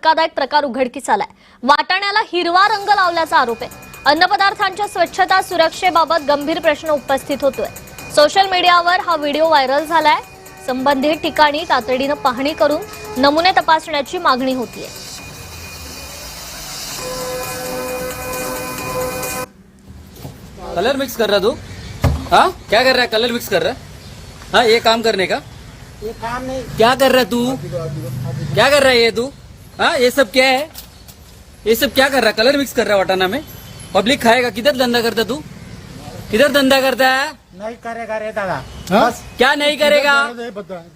धक्कादायक प्रकार उघडकीस आलाय। वाटाण्याला हिरवा रंग लावल्याचा आरोप आहे। अन्नपदार्थांच्या स्वच्छता सुरक्षेबाबत गंभीर प्रश्न उपस्थित होतोय। सोशल मीडियावर हा व्हिडिओ व्हायरल झालाय। संबंधित ठिकाणी तातडीने पाहणी करून नमुने तपासण्याची मागणी होतीये। कलर मिक्स कर रहा तू? हाँ, क्या कर रहा है? कलर मिक्स कर रहा है? हाँ, ये काम करने का? ये काम नहीं। क्या कर रहा है तू? क्या कर रहा है ये तू? हाँ, ये सब क्या है? ये सब क्या कर रहा है? कलर मिक्स कर रहा है वटाना में? पब्लिक खाएगा? किधर धंधा करता तू? किधर धंधा करता है? नहीं करेगा रे दादा। हाँ? बस क्या नहीं करेगा?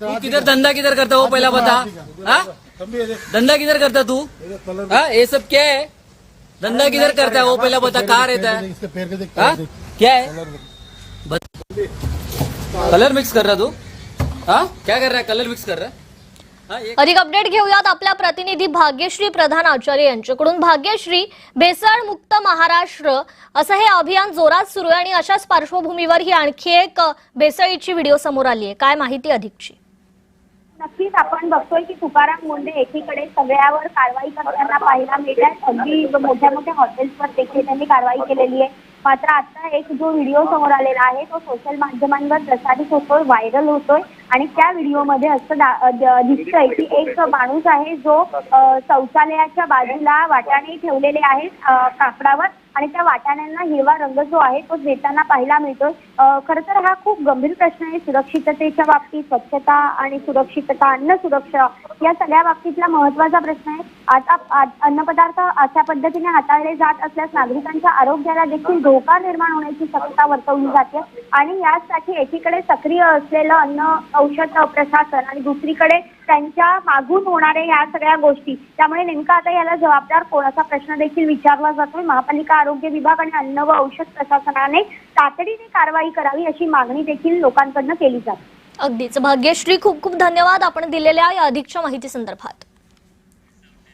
तू किधर धंधा किधर करता वो पहला बता। हाँ, धंधा किधर करता तू? हाँ, ये सब क्या है? धंधा किधर करता है वो पहला बता। कहाँ रहता है? इसके पैर के देख हाँ? क्या है? कलर मिक्स कर रहा तू? हाँ, क्या कर रहा है? कलर मिक्स कर रहा है? हाँ, ये अधिक अपडेट घेऊयात आपल्या प्रतिनिधी भाग्यश्री प्रधान आचार्य यांच्याकडून। भाग्यश्री, भेसळ मुक्त महाराष्ट्र असं हे अभियान जोरात सुरू आहे आणि अशाच पार्श्वभूमीवर ही आणखी एक भेसळीची व्हिडिओ समोर आली आहे। काय माहिती अधिकची? नक्कीच आपण बघतोय की तुकाराम मुंडे एकीकडे सगळ्यावर कारवाई करताना पाहायला मिळतात। अगदी मोठ्या मोठ्या हॉटेल्सवर देखील त्यांनी कारवाई केलेली आहे। मात्र आता एक जो व्हिडिओ समोर आलेला आहे तो सोशल माध्यमांवर प्रसारित होतोय, व्हायरल होतोय आणि त्या व्हिडिओमध्ये असं दिसतंय की एक माणूस आहे जो शौचालयाच्या बाजूला वाटाणे ठेवलेले आहेत कापडावर आणि त्या वाटाण्यांना हिरवा रंग जो आहे तो देताना पाहायला मिळतोय। खरं तर हा खूप गंभीर प्रश्न आहे। सुरक्षिततेच्या बाबतीत स्वच्छता आणि सुरक्षितता, अन्न सुरक्षा या सगळ्या बाबतीतला महत्त्वाचा प्रश्न आहे। आता अन्नपदार्थ अशा पद्धतीने हाताळले जात असल्यास नागरिकांच्या आरोग्याला देखील धोका निर्माण होण्याची शक्यता वर्तवली जाते आणि यासाठी एकीकडे सक्रिय असलेलं अन्न औषध प्रशासन आणि दुसरीकडे त्यांच्या मागून होणारे या सगळ्या गोष्टी, त्यामुळे नेमका आता याला जबाबदार कोण असा प्रश्न देखील विचारला जातोय। महापालिका आरोग्य विभाग आणि अन्न व औषध प्रशासनाने तातडीने कारवाई करावी अशी मागणी देखील लोकांकडून केली जाते। अगदीच भाग्यश्री, खूप खूप धन्यवाद आपण दिलेल्या या अधिकच्या माहिती संदर्भात।